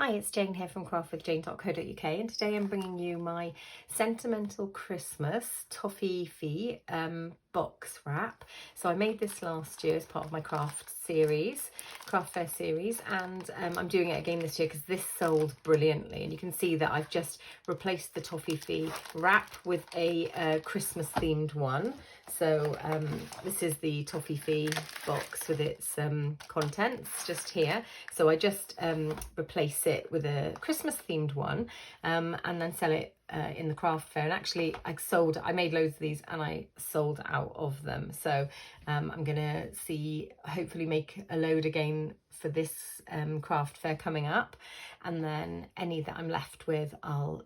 Hi, it's Jane here from craftwithjane.co.uk, and today I'm bringing you my Sentimental Christmas Toffifee box wrap. So I made this last year as part of my craft fair series, and I'm doing it again this year because this sold brilliantly. And you can see that I've just replaced the Toffifee wrap with a Christmas themed one. So this is the Toffifee box with its contents just here. So I just replace it with a Christmas themed one and then sell it in the craft fair. And actually I made loads of these and I sold out of them. So I'm gonna hopefully make a load again for this craft fair coming up, and then any that I'm left with I'll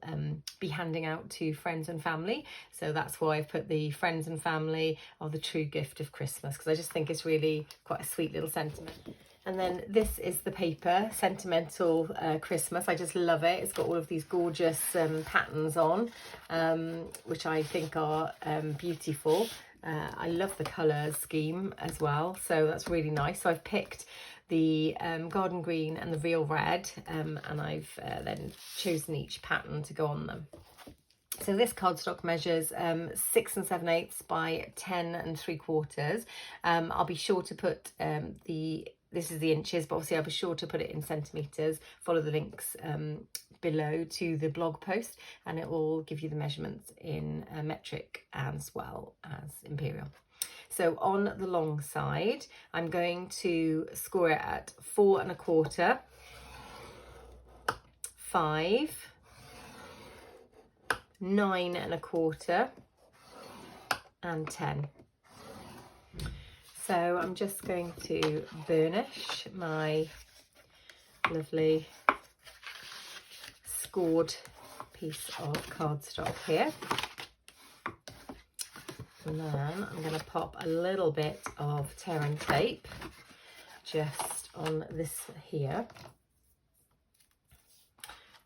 be handing out to friends and family. So that's why I've put the friends and family are the true gift of Christmas, because I just think it's really quite a sweet little sentiment. And then this is the paper, Sentimental Christmas. I just love it. It's got all of these gorgeous patterns on, which I think are beautiful. I love the colour scheme as well, so that's really nice. So I've picked the garden green and the real red, and I've then chosen each pattern to go on them. So this cardstock measures 6 7/8 by 10 3/4. I'll be sure to put this is the inches, but obviously I'll be sure to put it in centimetres. Follow the links below to the blog post, and it will give you the measurements in metric as well as imperial. So on the long side, I'm going to score it at 4 1/4, 5, 9 1/4, and 10. So I'm just going to burnish my lovely scored piece of cardstock here. And then I'm going to pop a little bit of tear and tape just on this here.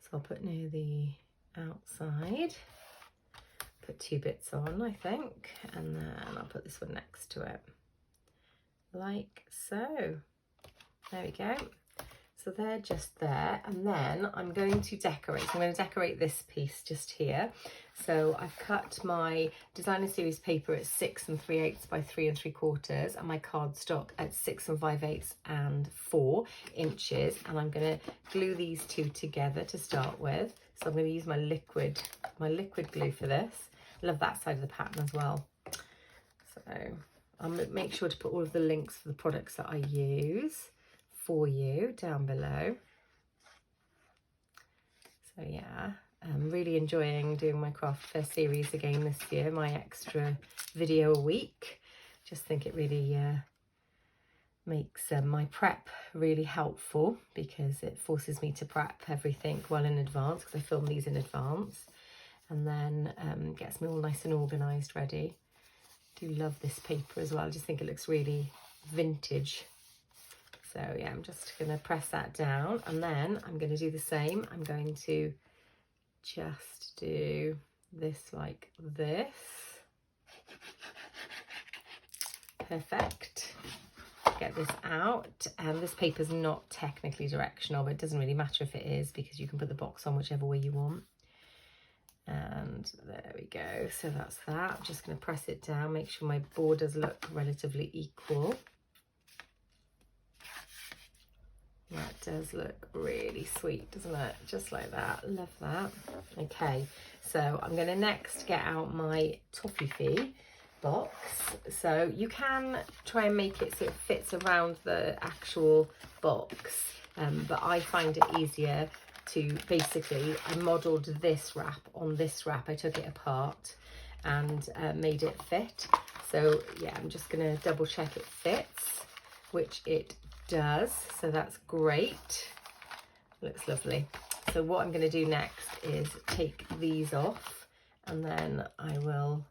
So I'll put near the outside, put 2 bits on I think, and then I'll put this one next to it, like so. There we go. So they're just there, and then I'm going to decorate. So I'm going to decorate this piece just here. So I've cut my designer series paper at 6 3/8 by 3 3/4, and my cardstock at 6 5/8 and 4 inches. And I'm going to glue these two together to start with. So I'm going to use my liquid glue for this. I love that side of the pattern as well. So I'll make sure to put all of the links for the products that I use for you down below. So yeah, I'm really enjoying doing my craft fair series again this year, my extra video a week. Just think it really makes my prep really helpful, because it forces me to prep everything well in advance, because I film these in advance, and then gets me all nice and organised ready. I do love this paper as well. I just think it looks really vintage. So yeah, I'm just going to press that down, and then I'm going to do the same. I'm going to just do this like this. Perfect. Get this out, and this paper's not technically directional, but it doesn't really matter if it is, because you can put the box on whichever way you want. And there we go. So that's that. I'm just going to press it down, make sure my borders look relatively equal. That does look really sweet, doesn't it? Just like that. Love that. Okay, so I'm going to next get out my Toffifee box. So you can try and make it so it fits around the actual box, but I find it easier to basically, I modelled this wrap on this wrap. I took it apart and made it fit. So yeah, I'm just going to double check it fits, which it does, so that's great. Looks lovely. So what I'm going to do next is take these off, and then I will,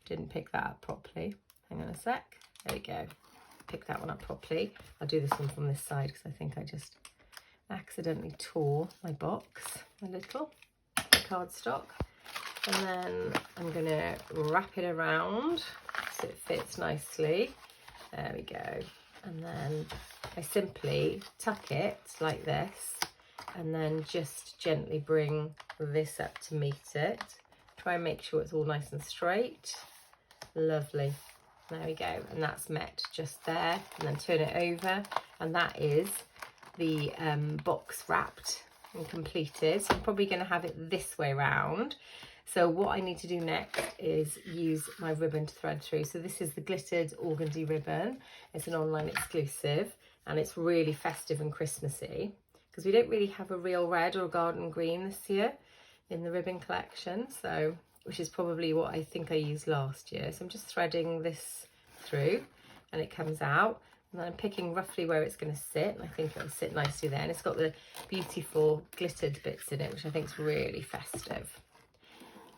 didn't pick that up properly, hang on a sec, there we go, pick that one up properly. I'll do this one from this side because I think I just accidentally tore my box a little, cardstock, and then I'm going to wrap it around so it fits nicely. There we go. And then I simply tuck it like this and then just gently bring this up to meet it. Try and make sure it's all nice and straight. Lovely. There we go, and that's met just there, and then turn it over, and that is the box wrapped and completed. So I'm probably going to have it this way round. So what I need to do next is use my ribbon to thread through. So this is the glittered organdy ribbon. It's an online exclusive, and it's really festive and Christmassy because we don't really have a real red or a garden green this year in the ribbon collection, so which is probably what I think I used last year. So I'm just threading this through and it comes out, and then I'm picking roughly where it's going to sit, and I think it'll sit nicely there, and it's got the beautiful glittered bits in it, which I think is really festive.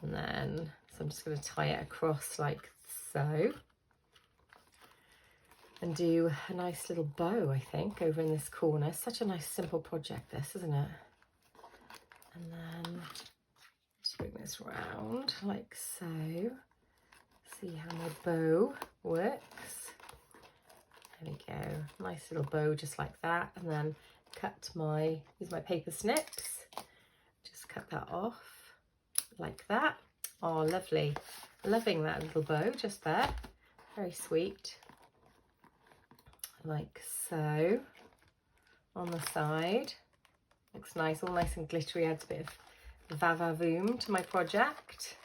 And then, so I'm just going to tie it across like so, and do a nice little bow, I think, over in this corner. Such a nice simple project this, isn't it? And then just bring this round like so. See how my bow works. There we go, nice little bow just like that, and then use my paper snips, just cut that off like that. Oh, lovely. Loving that little bow just there. Very sweet. Like so. On the side. Looks nice, all nice and glittery, adds a bit of va-va-voom to my project.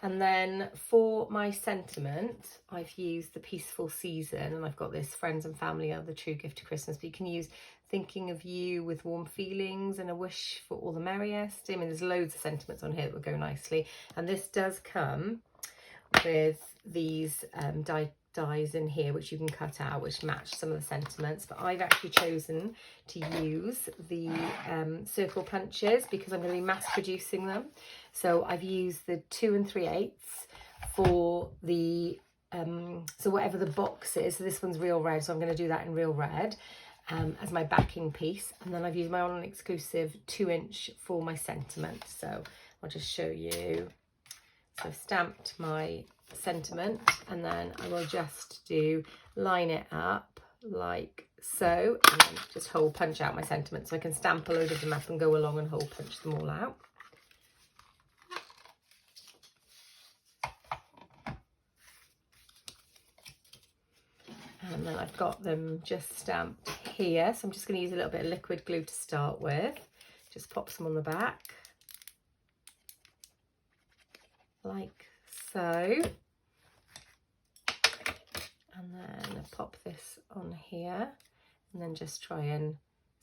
And then for my sentiment, I've used the Peaceful Season, and I've got this: friends and family are the true gift to Christmas. But you can use thinking of you with warm feelings and a wish for all the merriest. I mean, there's loads of sentiments on here that would go nicely. And this does come with these dies in here, which you can cut out, which match some of the sentiments. But I've actually chosen to use the circle punches because I'm going to be mass producing them. So I've used the 2 3/8 for the so whatever the box is. So this one's real red, so I'm going to do that in real red as my backing piece, and then I've used my online exclusive 2" for my sentiment. So I'll just show you. So I've stamped my sentiment, and then I will just line it up like so, and then just hole punch out my sentiment, so I can stamp a load of them up and go along and hole punch them all out. And then I've got them just stamped here, so I'm just going to use a little bit of liquid glue to start with. Just pop some on the back like so, and then pop this on here, and then just try and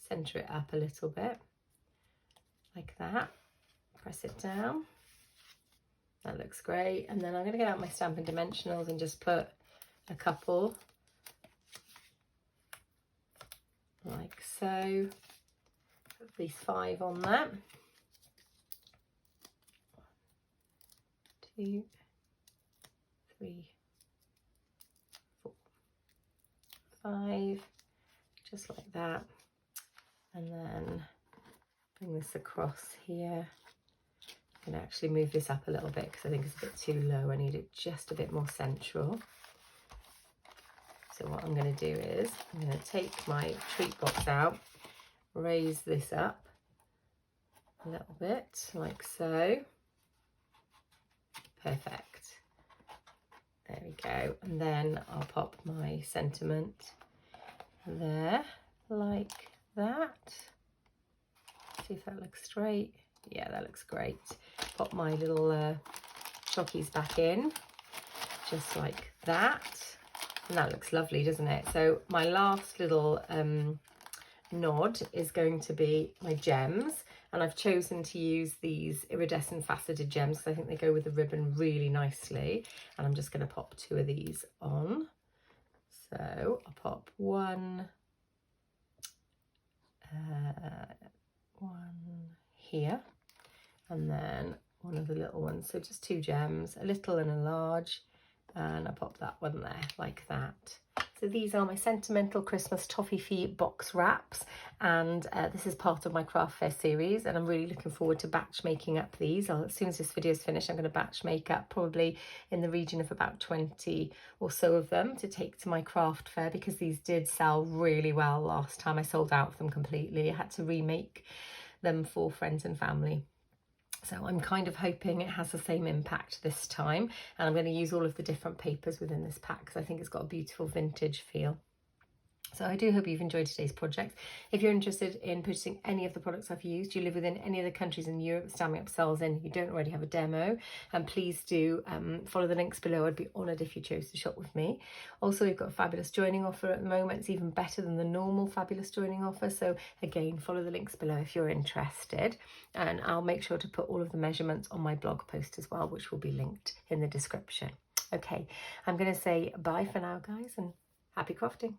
center it up a little bit like that. Press it down. That looks great. And then I'm going to get out my Stampin' Dimensionals and just put a couple like so. Put these 5 on there. 2, 3, 4, 5, just like that, and then bring this across here. I'm going to actually move this up a little bit because I think it's a bit too low. I need it just a bit more central. So what I'm going to do is I'm going to take my treat box out, raise this up a little bit like so. Perfect. There we go. And then I'll pop my sentiment there like that. See if that looks straight. Yeah, that looks great. Pop my little chockies back in just like that. And that looks lovely, doesn't it? So my last little nod is going to be my gems, and I've chosen to use these iridescent faceted gems because I think they go with the ribbon really nicely, and I'm just going to pop 2 of these on. So I'll pop one here, and then one of the little ones, so just 2 gems, a little and a large, and I pop that one there like that. So these are my Sentimental Christmas Toffifee box wraps, and this is part of my craft fair series, and I'm really looking forward to batch making up these. As soon as this video is finished, I'm going to batch make up probably in the region of about 20 or so of them to take to my craft fair, because these did sell really well last time. I sold out of them completely. I had to remake them for friends and family. So I'm kind of hoping it has the same impact this time, and I'm going to use all of the different papers within this pack because I think it's got a beautiful vintage feel. So I do hope you've enjoyed today's project. If you're interested in purchasing any of the products I've used, you live within any of the countries in Europe Stampin' Up sells in, you don't already have a demo, and please do follow the links below. I'd be honoured if you chose to shop with me. Also, we've got a fabulous joining offer at the moment. It's even better than the normal fabulous joining offer. So again, follow the links below if you're interested. And I'll make sure to put all of the measurements on my blog post as well, which will be linked in the description. Okay, I'm going to say bye for now, guys, and happy crafting.